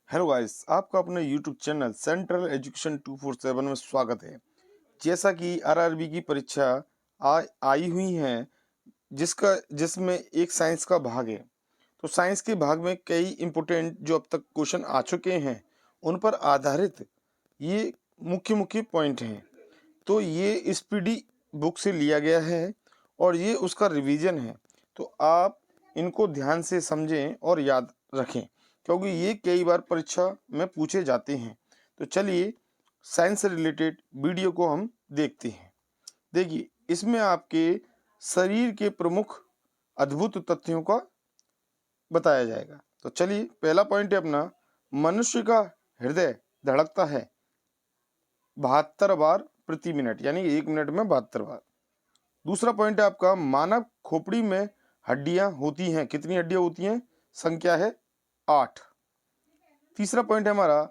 Hello guys, आपका अपने YouTube channel central education 247 में स्वागत है। जैसा कि आरआरबी की परीक्षा आई हुई है, जिसमें एक साइंस का भाग है। तो साइंस के भाग में कई इम्पोर्टेंट जो अब तक क्वेश्चन आ चुके हैं, उन पर आधारित ये मुख्य मुख्य पॉइंट हैं। तो ये इस पीडी बुक से लिया गया है और ये उसका रिवीजन है। तो आप इनको ध्यान से समझें और याद रखें, क्योंकि ये कई बार परीक्षा में पूछे जाते हैं। तो चलिए साइंस से रिलेटेड वीडियो को हम देखते हैं। देखिए, इसमें आपके शरीर के प्रमुख अद्भुत तथ्यों का बताया जाएगा। तो चलिए, पहला पॉइंट है अपना, मनुष्य का हृदय धड़कता है 72 बार प्रति मिनट, यानी 1 मिनट में 72 बार। दूसरा पॉइंट है आपका, मानव खोपड़ी में हड्डियां होती हैं। कितनी हड्डियां होती हैं? संख्या है 8। तीसरा पॉइंट है हमारा,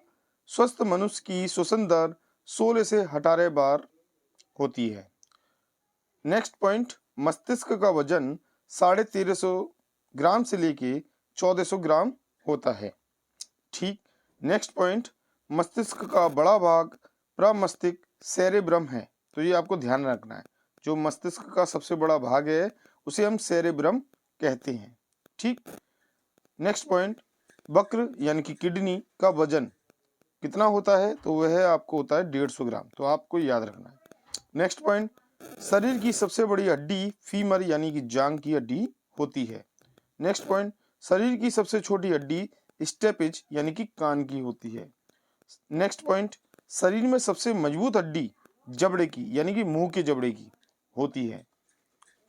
स्वस्थ मनुष्य की श्वसन दर 16 से 18 बार होती है। नेक्स्ट पॉइंट, मस्तिष्क का वजन 1350 ग्राम से लेके 1400 ग्राम होता है। ठीक। नेक्स्ट पॉइंट, मस्तिष्क का बड़ा भाग प्रमस्तिष्क सेरेब्रम है। तो ये आपको ध्यान रखना है, जो मस्तिष्क का सबसे बड़ा भाग है उसे हम सेरेब्रम कहते हैं। ठीक। नेक्स्ट पॉइंट, वक्र यानी कि किडनी का वजन कितना होता है? तो वह आपको होता है 150 ग्राम। तो आपको याद रखना है। नेक्स्ट पॉइंट, शरीर की सबसे बड़ी हड्डी फीमर यानी कि जांग की हड्डी होती है। नेक्स्ट पॉइंट, शरीर की सबसे छोटी हड्डी स्टेपिज यानी कि कान की होती है। नेक्स्ट पॉइंट, शरीर में सबसे मजबूत हड्डी जबड़े की यानी कि मुंह के जबड़े की होती है।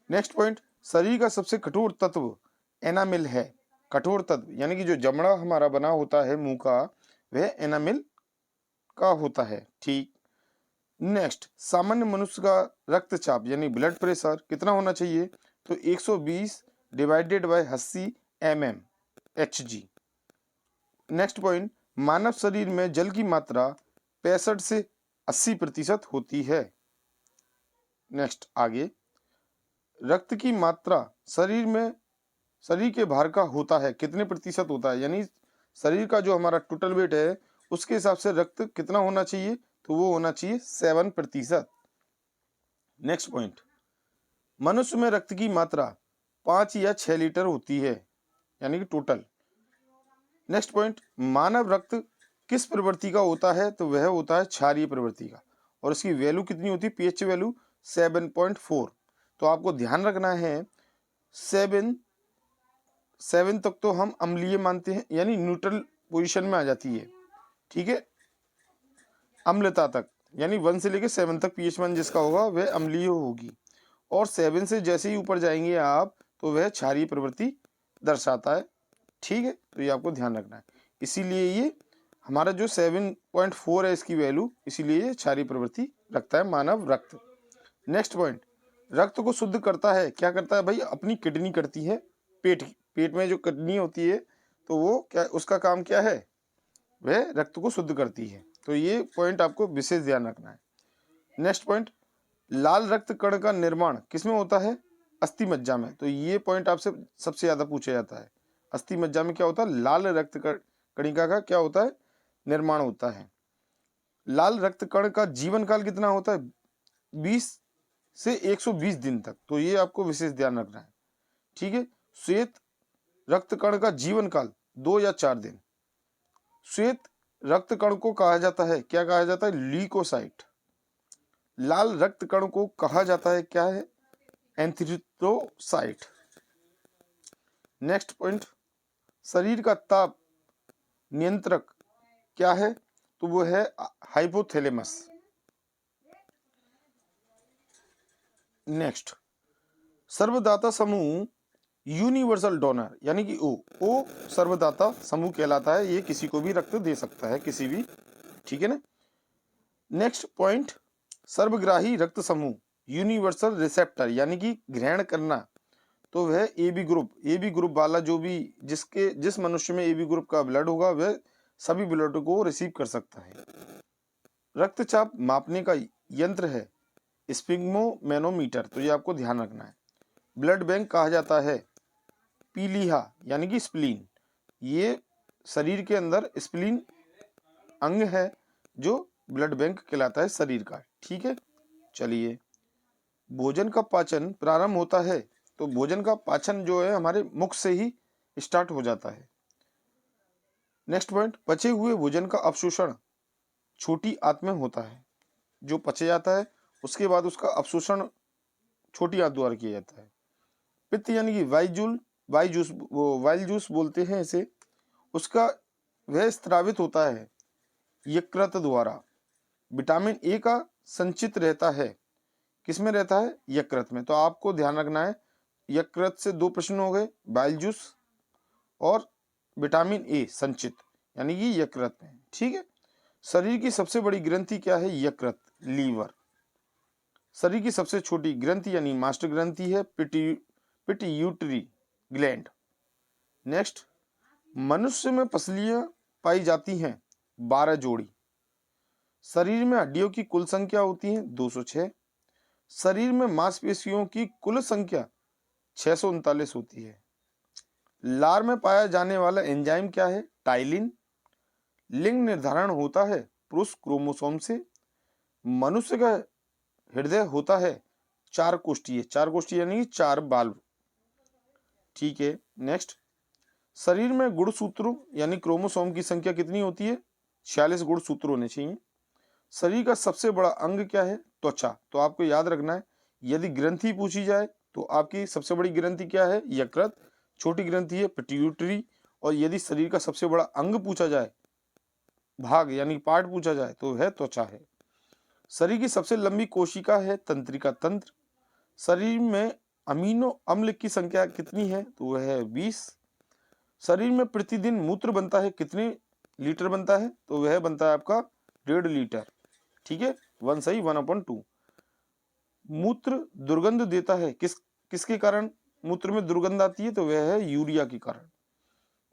नेक्स्ट पॉइंट, शरीर का सबसे कठोर तत्व एनामिल है। कठोर तत्व यानी कि जो जबड़ा हमारा बना होता है मुंह का, वह एनामिल का होता है। ठीक। नेक्स्ट, सामान्य मनुष्य का रक्तचाप यानी ब्लड प्रेशर कितना होना चाहिए? तो 120 divided by 80 mm Hg। Next point, मानव शरीर में जल की मात्रा 65 से 80% होती है। नेक्स्ट आगे, रक्त की मात्रा शरीर के भार का होता है कितने प्रतिशत होता है? यानी शरीर का जो हमारा टोटल वेट है उसके हिसाब से रक्त कितना होना चाहिए? तो वो होना चाहिए 7%। नेक्स्ट पॉइंट, मनुष्य में रक्त की मात्रा 5 या 6 लीटर होती है, यानी कि टोटल। नेक्स्ट पॉइंट, मानव रक्त किस प्रवृत्ति का होता है? तो वह होता है क्षारीय प्रवृत्ति का, और इसकी वैल्यू कितनी होती है? PH value 7.4। तो आपको ध्यान रखना है, 7 तक तो हम अम्लीय मानते हैं, यानी न्यूट्रल पोजीशन में आ जाती है। ठीक है, अम्लता तक, यानी 1 से लेकर 7 तक pH 1 जिसका होगा वह अम्लीय होगी, और 7 से जैसे ही ऊपर जाएंगे आप तो वह क्षारीय प्रवृत्ति दर्शाता है। ठीक है, तो ये आपको ध्यान रखना है। इसीलिए ये हमारा जो 7.4 है इसकी वैल्यू, इसीलिए ये क्षारीय प्रवृत्ति रखता है मानव रक्त। नेक्स्ट पॉइंट, रक्त को शुद्ध करता है, क्या करता है भाई? अपनी किडनी करती है। पेट में जो किडनी होती है, तो वो क्या, उसका काम क्या है? वह रक्त को शुद्ध करती है। तो ये पॉइंट आपको विशेष ध्यान रखना है। नेक्स्ट पॉइंट, लाल रक्त कण का निर्माण किसमें होता है? अस्थि मज्जा में। तो ये पॉइंट आपसे सबसे ज्यादा पूछा जाता है। अस्थि मज्जा में क्या होता है? लाल रक्त कणिका का क्या होता है? निर्माण होता है। लाल रक्त कण का जीवन काल कितना होता है? 20 से 120 दिन तक। तो ये आपको विशेष ध्यान रखना है। ठीक है। श्वेत रक्त कण का जीवन काल 2 या 4 दिन। श्वेत रक्त कण को कहा जाता है, क्या कहा जाता है? ल्यूकोसाइट। लाल रक्त कण को कहा जाता है, क्या है? एंथ्रियोसाइट। नेक्स्ट पॉइंट, शरीर का ताप नियंत्रक क्या है? तो वो है हाइपोथैलेमस। नेक्स्ट, सर्वदाता समूह यूनिवर्सल डोनर यानी कि ओ सर्वदाता समूह कहलाता है। ये किसी को भी रक्त दे सकता है, किसी भी। ठीक है ना। नेक्स्ट पॉइंट, सर्वग्राही रक्त समूह यूनिवर्सल रिसेप्टर यानी कि ग्रहण करना। तो वह ए बी ग्रुप वाला जो भी जिस मनुष्य में ए बी ग्रुप का ब्लड होगा वह सभी ब्लड को रिसीव कर सकता है। रक्तचाप मापने का यंत्र है स्पिग्मोमेनोमीटर। तो ये आपको ध्यान रखना है। ब्लड बैंक कहा जाता है पीलिहा यानी कि स्प्लीन। ये शरीर के अंदर स्प्लीन अंग है जो ब्लड बैंक कहलाता है शरीर का। ठीक है, चलिए, भोजन का पाचन प्रारंभ होता है, तो भोजन का पाचन जो है हमारे मुख से ही स्टार्ट हो जाता है। नेक्स्ट पॉइंट, पचे हुए भोजन का अवशोषण छोटी आंत में होता है। जो पचे जाता है उसके बाद उसका अवशोषण छोटी आंत द्वारा किया जाता है। पित्त यानी कि वाइल जूस बोलते हैं इसे, उसका वह स्त्रावित होता है यकृत द्वारा। विटामिन ए का संचित रहता है, किसमें रहता है? यकृत में। तो आपको ध्यान रखना है, यकृत से दो प्रश्न हो गए, बाइल जूस और विटामिन ए संचित यानी कि यकृत में। ठीक है, शरीर की सबसे बड़ी ग्रंथि क्या है? यकृत, लीवर। शरीर की सबसे छोटी ग्रंथि यानी मास्टर ग्रंथि है पिट्यूटरी ग्लैंड। नेक्स्ट, मनुष्य में पसलियां पाई जाती हैं 12 जोड़ी। शरीर में हड्डियों की कुल संख्या होती है 206। शरीर में मांसपेशियों की कुल संख्या 639 होती है। लार में पाया जाने वाला एंजाइम क्या है? टाइलिन। लिंग निर्धारण होता है पुरुष क्रोमोसोम से। मनुष्य का हृदय होता है 4 कोष्ठीय, 4 कोष्ठीय यानी 4 बाल्व। ठीक है, नेक्स्ट, शरीर में गुणसूत्रों यानी क्रोमोसोम की संख्या कितनी होती है? 46 गुणसूत्र होने चाहिए। शरीर का सबसे बड़ा अंग क्या है? त्वचा। तो आपको याद रखना है, यदि ग्रंथि पूछी जाए तो आपकी सबसे बड़ी ग्रंथि क्या है? यकृत। छोटी ग्रंथि है पिट्यूटरी। और यदि शरीर का सबसे बड़ा अंग पूछा जाए, भाग यानी पार्ट पूछा जाए, तो वह त्वचा है। शरीर की सबसे लंबी कोशिका है तंत्रिका तंत्र। शरीर में अमीनो अम्ल की संख्या कितनी है? तो वह है 20। शरीर में प्रतिदिन मूत्र बनता है, कितने लीटर बनता है? तो वह बनता है आपका 1.5 लीटर। ठीक है, 1 सही 1/2। मूत्र दुर्गंध देता है, किसके कारण मूत्र में दुर्गंध आती है? तो वह है यूरिया के कारण।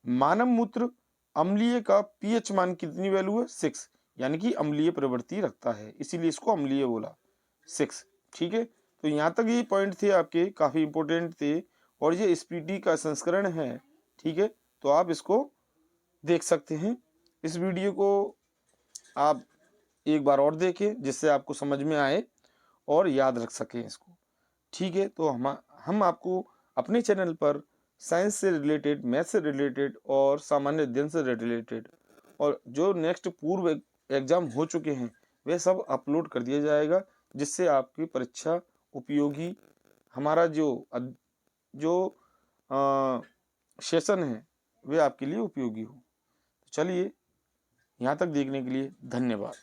मानव मूत्र अम्लीय का पीएच मान कितनी वैल्यू है? 6, यानी कि अम्लीय प्रवृत्ति रखता है, इसीलिए इसको अम्लीय बोला, 6। ठीक है, तो यहाँ तक ये पॉइंट थे आपके, काफी इंपोर्टेंट थे, और ये स्पीडी का संस्करण है। ठीक है, तो आप इसको देख सकते हैं। इस वीडियो को आप एक बार और देखें जिससे आपको समझ में आए और याद रख सकें इसको। ठीक है, तो हम आपको अपने चैनल पर साइंस से रिलेटेड, मैथ से रिलेटेड और सामान्य अध्ययन से रिलेटेड और जो नेक्स्ट पूर्व एग्जाम हो चुके हैं वे सब अपलोड कर दिया जाएगा, जिससे आपकी परीक्षा उपयोगी, हमारा जो सेशन है वे आपके लिए उपयोगी हो। चलिए, यहाँ तक देखने के लिए धन्यवाद।